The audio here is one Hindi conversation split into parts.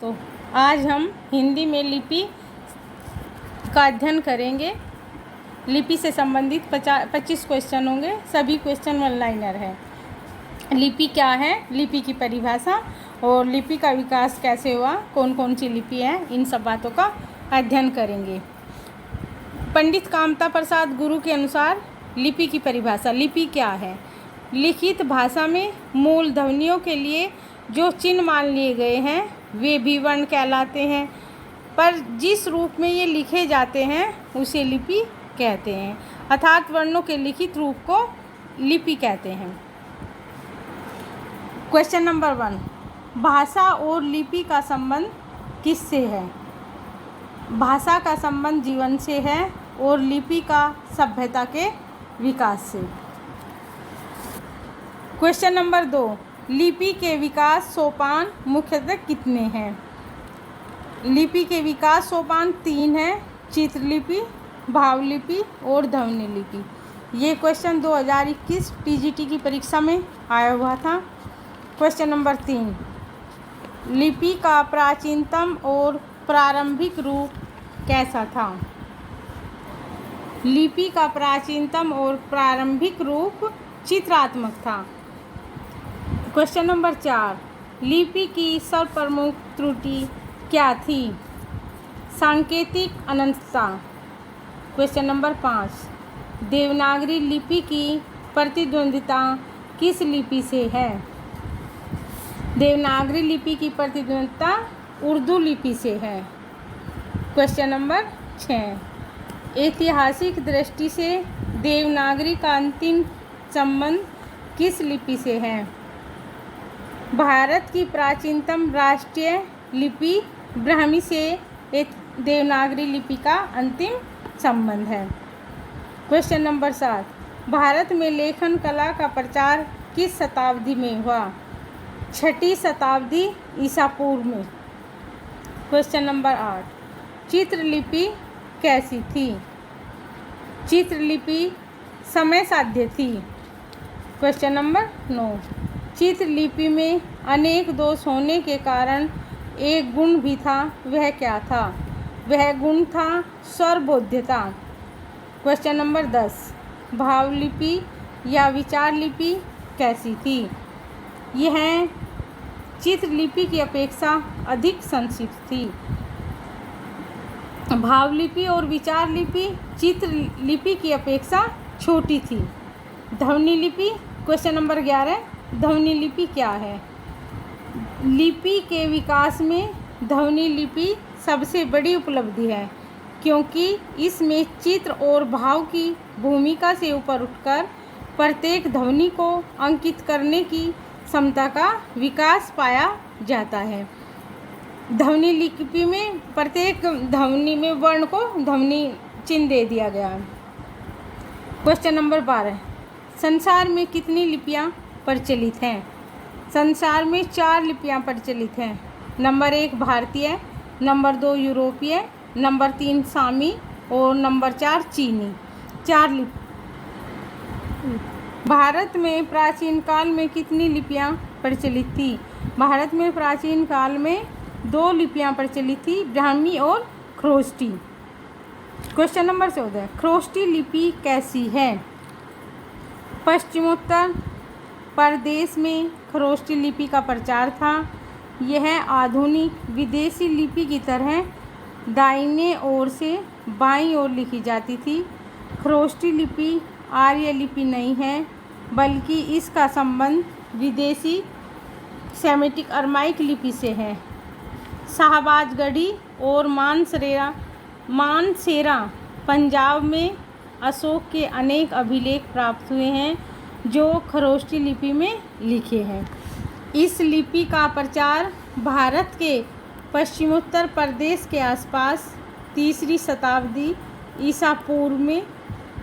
दोस्तों, आज हम हिंदी में लिपि का अध्ययन करेंगे। लिपि से संबंधित 25 क्वेश्चन होंगे। सभी क्वेश्चन वन लाइनर है। लिपि क्या है, लिपि की परिभाषा और लिपि का विकास कैसे हुआ, कौन कौन सी लिपि है, इन सब बातों का अध्ययन करेंगे। पंडित कामता प्रसाद गुरु के अनुसार लिपि की परिभाषा। लिपि क्या है? लिखित भाषा में मूल ध्वनियों के लिए जो चिन्ह मान लिए गए हैं वे भी वर्ण कहलाते हैं, पर जिस रूप में ये लिखे जाते हैं उसे लिपि कहते हैं, अर्थात वर्णों के लिखित रूप को लिपि कहते हैं। क्वेश्चन नंबर 1, भाषा और लिपि का संबंध किससे है? भाषा का संबंध जीवन से है और लिपि का सभ्यता के विकास से। क्वेश्चन नंबर 2, लिपि के विकास सोपान मुख्यतः कितने हैं? लिपि के विकास सोपान 3 हैं: चित्रलिपि, भावलिपि और ध्वनि लिपि। ये क्वेश्चन 2021 टीजीटी की परीक्षा में आया हुआ था। क्वेश्चन नंबर 3, लिपि का प्राचीनतम और प्रारंभिक रूप कैसा था? लिपि का प्राचीनतम और प्रारंभिक रूप चित्रात्मक था। क्वेश्चन नंबर 4, लिपि की सर्वप्रमुख त्रुटि क्या थी? सांकेतिक अनंतता। क्वेश्चन नंबर 5, देवनागरी लिपि की प्रतिद्वंदिता किस लिपि से है? देवनागरी लिपि की प्रतिद्वंदिता उर्दू लिपि से है। क्वेश्चन नंबर 6, ऐतिहासिक दृष्टि से देवनागरी का अंतिम संबंध किस लिपि से है? भारत की प्राचीनतम राष्ट्रीय लिपि ब्राह्मी से देवनागरी लिपि का अंतिम संबंध है। क्वेश्चन नंबर 7, भारत में लेखन कला का प्रचार किस शताब्दी में हुआ? 6वीं शताब्दी ईसा पूर्व में। क्वेश्चन नंबर 8, चित्रलिपि कैसी थी? चित्रलिपि समय साध्य थी। क्वेश्चन नंबर 9, चित्रलिपि में अनेक दोष होने के कारण एक गुण भी था, वह क्या था? वह गुण था स्वरबोध्यता। क्वेश्चन नंबर 10, भावलिपि या विचार लिपि कैसी थी? यह चित्रलिपि की अपेक्षा अधिक संक्षिप्त थी। भावलिपि और विचार लिपि चित्रलिपि की अपेक्षा छोटी थी। ध्वनि लिपि। क्वेश्चन नंबर 11, ध्वनि लिपि क्या है? लिपि के विकास में ध्वनि लिपि सबसे बड़ी उपलब्धि है, क्योंकि इसमें चित्र और भाव की भूमिका से ऊपर उठकर प्रत्येक ध्वनि को अंकित करने की क्षमता का विकास पाया जाता है। ध्वनि लिपि में प्रत्येक ध्वनि में वर्ण को ध्वनि चिन्ह दे दिया गया है। क्वेश्चन नंबर 12, संसार में कितनी लिपियाँ प्रचलित हैं? संसार में 4 लिपियाँ प्रचलित हैं। नंबर 1 भारतीय, नंबर 2 यूरोपीय, नंबर 3 सामी और नंबर 4 चीनी। 4 लिपि। भारत में प्राचीन काल में कितनी लिपियाँ प्रचलित थी? भारत में प्राचीन काल में 2 लिपियाँ प्रचलित थी, ब्राह्मी और खरोष्टी। क्वेश्चन नंबर 14, खरोष्टी लिपि कैसी है? पश्चिमोत्तर प्रदेश में खरोष्टी लिपि का प्रचार था। यह आधुनिक विदेशी लिपि की तरह दाहिने ओर से बाईं ओर लिखी जाती थी। खरोष्टी लिपि आर्य लिपि नहीं है, बल्कि इसका संबंध विदेशी सेमेटिक अरमाइक लिपि से है। शाहबाजगढ़ी और मानसेरा पंजाब में अशोक के अनेक अभिलेख प्राप्त हुए हैं जो खरोष्टी लिपि में लिखे हैं। इस लिपि का प्रचार भारत के पश्चिमोत्तर प्रदेश के आसपास 3री शताब्दी ईसा पूर्व में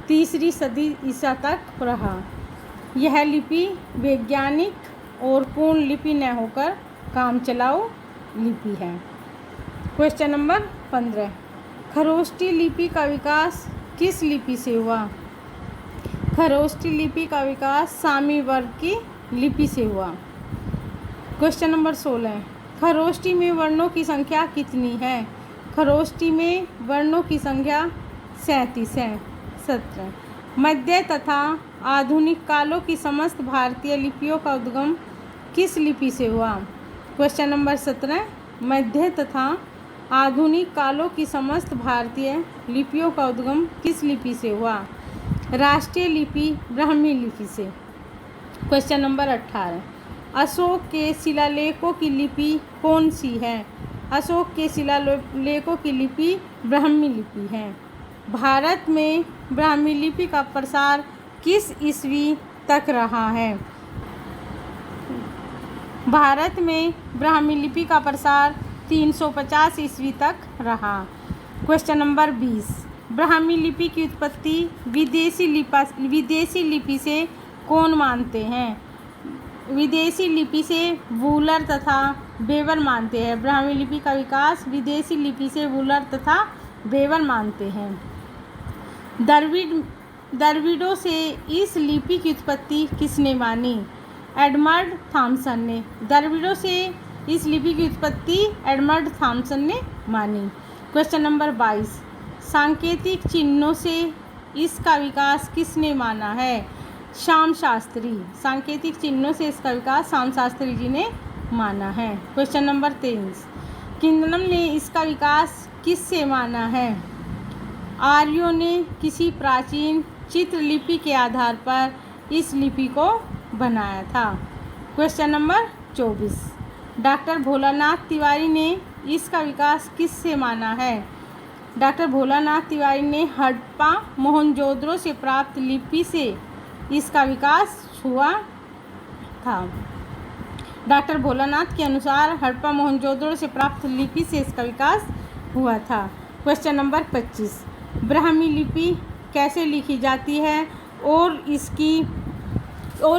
3री सदी ईसा तक रहा। यह लिपि वैज्ञानिक और पूर्ण लिपि न होकर काम चलाऊ लिपि है। क्वेश्चन नंबर 15, खरोष्टी लिपि का विकास किस लिपि से हुआ? खरोष्टी लिपि का विकास सामी वर्ग की लिपि से हुआ। क्वेश्चन नंबर 16, खरोष्टी में वर्णों की संख्या कितनी है? खरोष्टी में वर्णों की संख्या 37 है। 17। मध्य तथा आधुनिक कालों की समस्त भारतीय लिपियों का उद्गम किस लिपि से हुआ? Question number 17। मध्य तथा आधुनिक कालों की समस्त भारतीय लिपियों का उद्गम किस लिपि से हुआ? राष्ट्रीय लिपि ब्राह्मी लिपि से। Question number 18। अशोक के शिलालेखों की लिपि कौन सी है? अशोक के शिलालेखों की लिपि ब्राह्मी लिपि है। भारत में ब्राह्मी लिपि का प्रसार किस ईस्वी तक रहा है? भारत में ब्राह्मी लिपि का प्रसार 350 ईस्वी तक रहा। Question number 20। ब्राह्मी लिपि की उत्पत्ति विदेशी लिपि से कौन मानते हैं? विदेशी लिपि से वूलर तथा वेबर मानते हैं। ब्राह्मी लिपि का विकास विदेशी लिपि से वूलर तथा वेबर मानते हैं। द्रविड़ों से इस लिपि की उत्पत्ति किसने मानी? एडमंड थॉमसन ने। द्रविड़ों से इस लिपि की उत्पत्ति एडमंड थॉमसन ने मानी। Question number 22। सांकेतिक चिन्हों से इसका विकास किसने माना है? श्याम शास्त्री। सांकेतिक चिन्हों से इसका विकास श्याम शास्त्री जी ने माना है। Question number 23। किंगडम ने इसका विकास किससे माना है? आर्यों ने किसी प्राचीन चित्रलिपि के आधार पर इस लिपि को बनाया था। Question number 24। Doctor Bholanath Tiwari ने इसका विकास किससे माना है? डॉक्टर भोलानाथ तिवारी ने हड़प्पा मोहनजोदड़ो से प्राप्त लिपि से इसका विकास हुआ था। डॉक्टर भोलानाथ के अनुसार हड़प्पा मोहनजोदड़ो से प्राप्त लिपि से इसका विकास हुआ था। Question number 25। ब्राह्मी लिपि कैसे लिखी जाती है और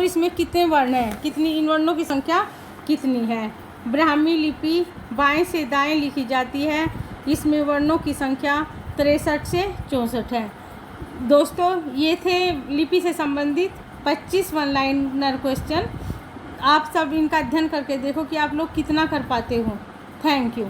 इसमें कितने वर्ण हैं? इन वर्णों की संख्या कितनी है? ब्राह्मी लिपि बाएं से दाएं लिखी जाती है। इसमें वर्णों की संख्या 63 से 64 है। दोस्तों, ये थे लिपि से संबंधित 25 वन लाइनर क्वेश्चन। आप सब इनका अध्ययन करके देखो कि आप लोग कितना कर पाते हो। Thank you.